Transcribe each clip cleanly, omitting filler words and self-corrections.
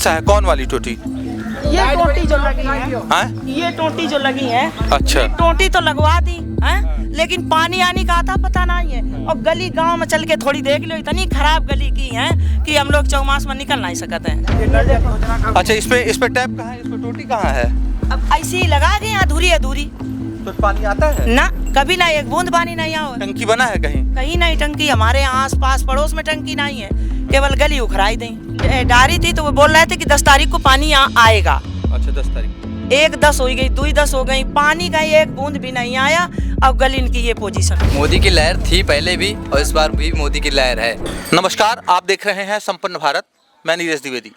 सा है, कौन वाली टोटी? ये टोटी जो लगी है, ये टोटी जो लगी है, अच्छा। ये टोटी तो लगवा दी है, लेकिन पानी आने का आता पता नहीं है। और गली गांव में चल के थोड़ी देख लो, इतनी खराब गली की है कि हम लोग चौमास में निकल नहीं सकते हैं। अच्छा, इस पे टैप कहाँ है, इस पे टोटी कहाँ है? अब ऐसे ही लगा गए अधूरी अधूरी, तो पानी आता है ना कभी ना एक बूंद पानी नहीं आओ। टंकी बना है कहीं? कहीं नहीं टंकी, हमारे आस पास पड़ोस में टंकी नहीं है, केवल गली उखराई दी। डारी थी तो वो बोल रहे थे कि 10 तारीख को पानी यहाँ आएगा। अच्छा, 10 तारीख। 1-10 हो गई, 2-10 हो गई, पानी का एक बूंद भी नहीं आया। अब गली इनकी ये पोजीशन। मोदी की लहर थी पहले भी और इस बार भी मोदी की लहर है। नमस्कार, आप देख रहे हैं संपन्न भारत, मैं नीरज द्विवेदी।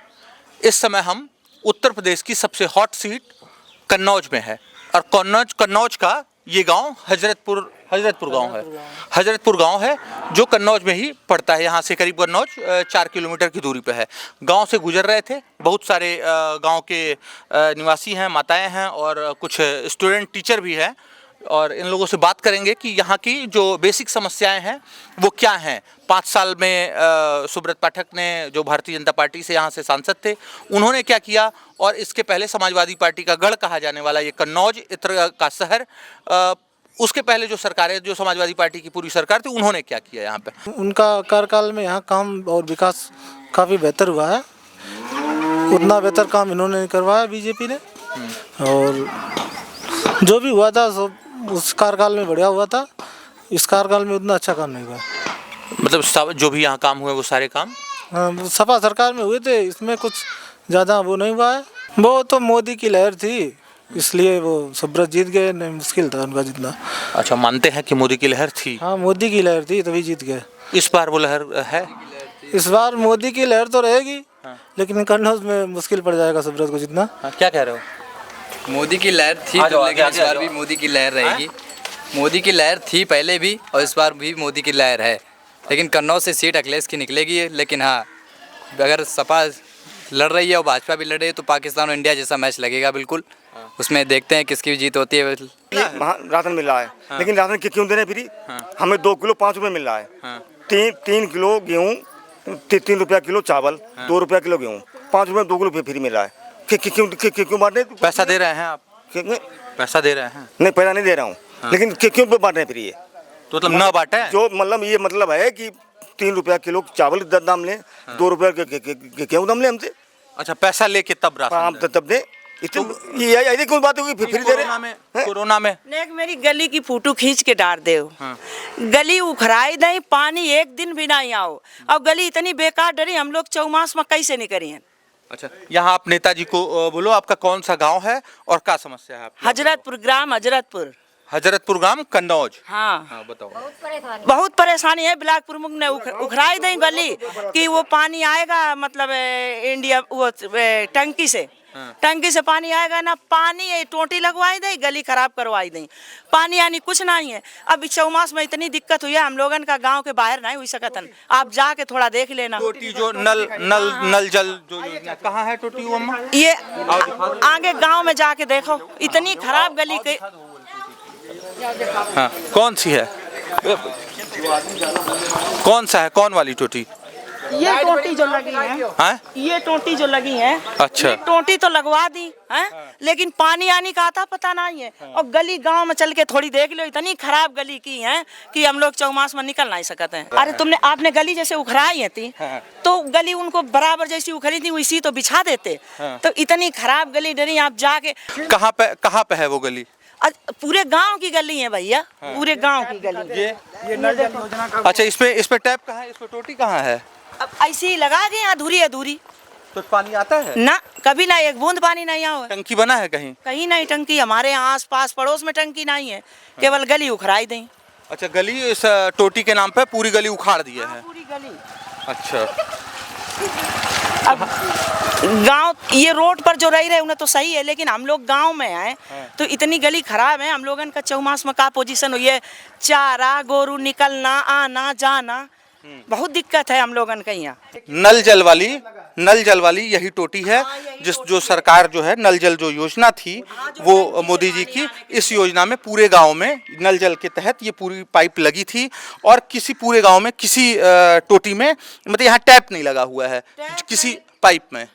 इस समय हम उत्तर प्रदेश की सबसे हॉट सीट कन्नौज में है और कन्नौज का ये गांव हजरतपुर गांव है। हजरतपुर गांव है जो कन्नौज में ही पड़ता है। यहाँ से करीब कन्नौज 4 किलोमीटर की दूरी पे है। गांव से गुजर रहे थे, बहुत सारे गांव के निवासी हैं, माताएं हैं और कुछ स्टूडेंट टीचर भी हैं और इन लोगों से बात करेंगे कि यहाँ की जो बेसिक समस्याएं हैं वो क्या हैं। 5 साल में सुब्रत पाठक ने, जो भारतीय जनता पार्टी से यहाँ से सांसद थे, उन्होंने क्या किया और इसके पहले समाजवादी पार्टी का गढ़ कहा जाने वाला ये कन्नौज इत्र का शहर, उसके पहले जो सरकार है, जो समाजवादी पार्टी की पूरी सरकार थी, उन्होंने क्या किया यहाँ पे। उनका कार्यकाल में यहाँ काम और विकास काफ़ी बेहतर हुआ है। उतना बेहतर काम इन्होंने नहीं करवाया बीजेपी ने, और जो भी हुआ था सब उस कार्यकाल में बढ़िया हुआ था। इस कार्यकाल में उतना अच्छा काम नहीं हुआ। मतलब जो भी यहाँ काम हुए वो सारे काम सपा सरकार में हुए थे, इसमें कुछ ज़्यादा वो नहीं हुआ है। वो तो मोदी की लहर थी, इसलिए वो सुब्रत जीत गए, नहीं मुश्किल था उनका जीतना। अच्छा, मानते हैं कि मोदी की लहर थी? हाँ, मोदी की लहर थी तभी जीत गए। इस बार वो लहर है? इस बार मोदी की लहर तो रहेगी, लेकिन कन्नौज में मुश्किल पड़ जाएगा सुब्रत को जीतना। क्या कह रहे हो? मोदी की लहर थी तो, लेकिन इस बार भी मोदी की लहर रहेगी। मोदी की लहर थी पहले भी और इस बार भी मोदी की लहर है, लेकिन कन्नौज से सीट अखिलेश की निकलेगी। लेकिन हाँ, अगर सपा लड़ रही है और भाजपा भी लड़ रही है तो पाकिस्तान और इंडिया जैसा मैच लगेगा बिल्कुल। उसमें देखते हैं किसकी जीत होती है। राशन मिल रहा है, लेकिन राशन क्यों दे रहे हैं फ्री? हमें 2 किलो 5 रुपये मिल रहा है। 3 किलो गेहूँ, 3 रुपया किलो चावल, 2 रुपया किलो गेहूँ, 5 रुपये 2 किलो फ्री मिल रहा है। क्यों बांट रहे? पैसा दे रहे हैं आप? पैसा दे रहे हैं? नहीं, पैसा नहीं दे रहा हूँ, लेकिन क्यों बांट रहे फ्री? ये तो मतलब न बांटे, जो मतलब ये मतलब है कि 3 रुपया किलो चावल दाम ले, 2 रुपया गेहूँ दाम ले हमसे। अच्छा, पैसा लेके तब राशन तब दे। ये कोई बात होगी? फ्री दे रहे हैं कोरोना में। मेरी गली की फोटो खींच के डाल दे। गली उखराई नहीं, पानी एक दिन भी नहीं आओ। अब गली इतनी बेकार डरी, हम लोग चौमास में कैसे नहीं करिए। अच्छा, यहाँ आप नेताजी को बोलो, आपका कौन सा गांव है और क्या समस्या है आपकी? हजरतपुर ग्राम, हजरतपुर ग्राम, कन्नौज। हाँ, बताओ। बहुत परेशानी है। ब्लॉक प्रमुख ने उखराई दी गली कि वो पानी आएगा, मतलब इंडिया वो टंकी से पानी आएगा ना, पानी टोटी लगवाई दी, गली खराब करवाई दी, पानी आनी कुछ नहीं है। अब चौमास में इतनी दिक्कत हुई है, हम लोगन का गांव के बाहर नहीं हुई सकतन। आप जाके थोड़ा देख लेना। टोटी जो नल जल जो योजना कहाँ है टोटी वो अम्मा? ये आगे गांव में जाके देखो, इतनी खराब गली के। हाँ, कौन सी है? कौन सा है, कौन वाली टोटी? ये टोटी जो लगी है, ये टोटी जो लगी है। अच्छा, ये टोटी तो लगवा दी है, लेकिन पानी आने का आता पता नहीं है। और गली गांव में चल के थोड़ी देख लो, इतनी खराब गली की है कि हम लोग चौमास में निकल नहीं सकते हैं। अरे आपने गली जैसे उखराई है थी, तो गली उनको बराबर जैसी उखरी थी वैसी तो बिछा देते। तो इतनी खराब गली डरी, आप जाके कहाँ पे है वो गली? पूरे गांव की गली है भैया, पूरे गांव की गली। ये नल जल योजना का। अच्छा, इस पे टैप कहाँ है, इस पे टोटी कहाँ है? अब ऐसे ही लगा गए अधूरी अधूरी। तो पानी आता है ना कभी ना एक बूंद पानी नहीं आओ। टंकी बना है कहीं? कहीं नहीं टंकी, हमारे आस पास पड़ोस में टंकी नहीं है, केवल गली उखराई दी। अच्छा, गली इस टोटी के नाम पे पूरी गली उखाड़ दी है? पूरी गली। अच्छा, अब गांव ये रोड पर जो रह रहे उन्हें तो सही है, लेकिन हम लोग गांव में आए तो इतनी गली खराब है। हम लोगन का चौमास में का पोजीशन हुई है, चारा गोरू निकलना आना जाना, बहुत दिक्कत है हम लोगन का यहाँ। नल जल वाली यही टोटी है, जिस जो सरकार जो है नल जल जो योजना थी वो मोदी जी की, इस योजना में पूरे गांव में नल जल के तहत ये पूरी पाइप लगी थी और किसी पूरे गांव में किसी टोटी में मतलब यहाँ टैप नहीं लगा हुआ है किसी पाइप में।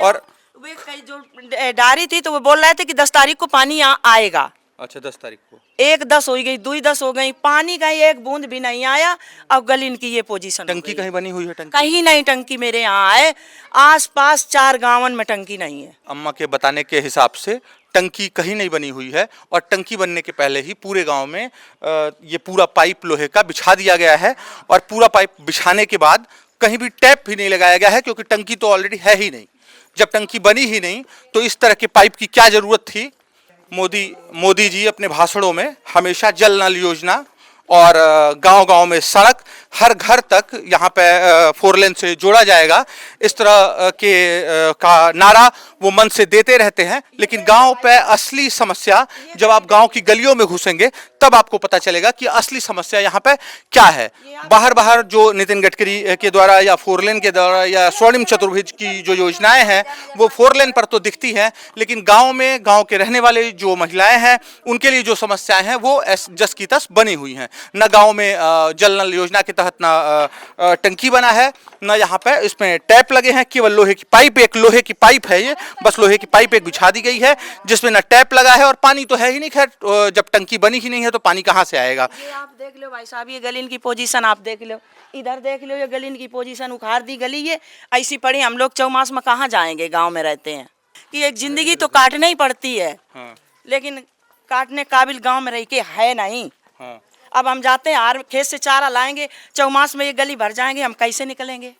और वे कहीं जो डारी थी तो वो बोल रहे थे कि 10 तारीख को पानी यहाँ आएगा। अच्छा 10 तारीख को 1-10 हो गई, 2-10 हो गई, पानी का एक बूंद भी नहीं आया। अब गली इनकी ये पोजीशन, टंकी कहीं बनी हुई है? टंकी कहीं नहीं, टंकी मेरे यहाँ है, आसपास 4 गांवन में टंकी नहीं है। अम्मा के बताने के हिसाब से टंकी कहीं नहीं बनी हुई है और टंकी बनने के पहले ही पूरे गांव में ये पूरा पाइप लोहे का बिछा दिया गया है और पूरा पाइप बिछाने के बाद कहीं भी टैप भी नहीं लगाया गया है क्योंकि टंकी तो ऑलरेडी है ही नहीं। जब टंकी बनी ही नहीं तो इस तरह के पाइप की क्या जरूरत थी। मोदी जी अपने भाषणों में हमेशा जल नल योजना और गांव-गांव में सड़क, हर घर तक यहाँ पे 4 लेन से जोड़ा जाएगा, इस तरह के का नारा वो मन से देते रहते हैं। लेकिन गांव पे असली समस्या, जब आप गांव की गलियों में घुसेंगे तब आपको पता चलेगा कि असली समस्या यहाँ पे क्या है। बाहर जो नितिन गडकरी के द्वारा या 4 लेन के द्वारा या स्वर्णिम चतुर्भुज की जो योजनाएं हैं वो 4 लेन पर तो दिखती हैं, लेकिन गाँव में गाँव के रहने वाले जो महिलाएं हैं उनके लिए जो समस्याएं हैं वो जस की तस बनी हुई हैं। न गांव में जल नल योजना के तहत न टंकी बना है, न यहाँ पे इसमें टैप लगे हैं, केवल लोहे की पाइप, एक लोहे की पाइप है, ये बस लोहे की पाइप एक बिछा दी गई है जिसमें न टैप लगा है और पानी तो है ही नहीं। खैर जब टंकी बनी ही नहीं है तो पानी कहाँ से आएगा। ये आप देख लो भाई साहब, ये गली की पोजीशन आप देख लो, इधर देख लो, ये गली की पोजीशन उखाड़ दी गली, ये ऐसी पड़ी। हम लोग चौमास में कहाँ जाएंगे, गाँव में रहते हैं कि एक जिंदगी तो काटना ही पड़ती है, लेकिन काटने काबिल गाँव में रह के है नहीं। अब हम जाते हैं हार खेत से चारा लाएंगे, चौमास में ये गली भर जाएंगे, हम कैसे निकलेंगे।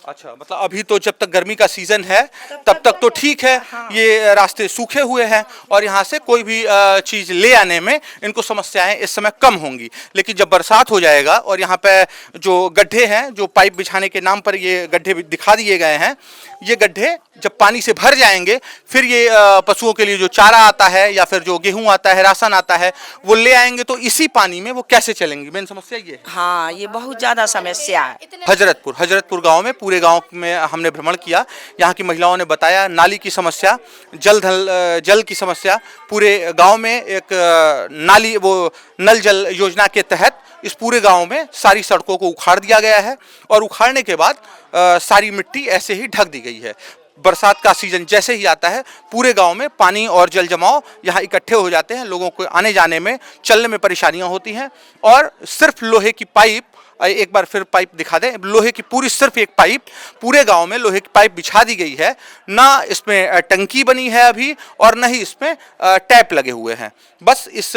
अच्छा, मतलब अभी तो जब तक गर्मी का सीजन है तब तक तो ठीक है, ये रास्ते सूखे हुए हैं और यहाँ से कोई भी चीज ले आने में इनको समस्याएं इस समय कम होंगी। लेकिन जब बरसात हो जाएगा और यहाँ पे जो गड्ढे हैं, जो पाइप बिछाने के नाम पर ये गड्ढे दिखा दिए गए हैं, ये गड्ढे जब पानी से भर जाएंगे फिर ये पशुओं के लिए जो चारा आता है या फिर जो गेहूं आता है, राशन आता है, वो ले आएंगे तो इसी पानी में वो कैसे चलेंगी। मेन समस्या ये है। हाँ, ये बहुत ज्यादा समस्या है। हजरतपुर गांव में, पूरे गांव में हमने भ्रमण किया। यहाँ की महिलाओं ने बताया नाली की समस्या, जल की समस्या, पूरे गांव में एक नाली, वो नल जल योजना के तहत इस पूरे गांव में सारी सड़कों को उखाड़ दिया गया है और उखाड़ने के बाद सारी मिट्टी ऐसे ही ढक दी गई है। बरसात का सीजन जैसे ही आता है पूरे गांव में पानी और जल जमाव यहाँ इकट्ठे हो जाते हैं, लोगों को आने जाने में, चलने में परेशानियां होती हैं और सिर्फ लोहे की पाइप, एक बार फिर पाइप दिखा दें, लोहे की पूरी सिर्फ एक पाइप, पूरे गांव में लोहे की पाइप बिछा दी गई है, ना इसमें टंकी बनी है अभी और न ही इसमें टैप लगे हुए हैं। बस इस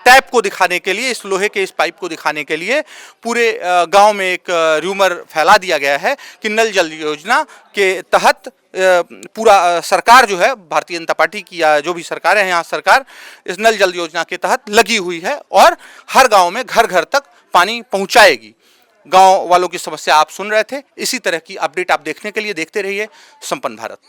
टैप को दिखाने के लिए, इस लोहे के इस पाइप को दिखाने के लिए पूरे गांव में एक रूमर फैला दिया गया है कि नल जल योजना के तहत पूरा सरकार जो है, भारतीय जनता पार्टी की या जो भी सरकार है यहाँ, सरकार इस नल जल योजना के तहत लगी हुई है और हर गांव में घर घर तक पानी पहुंचाएगी। गांव वालों की समस्या आप सुन रहे थे। इसी तरह की अपडेट आप देखने के लिए देखते रहिए संपन्न भारत।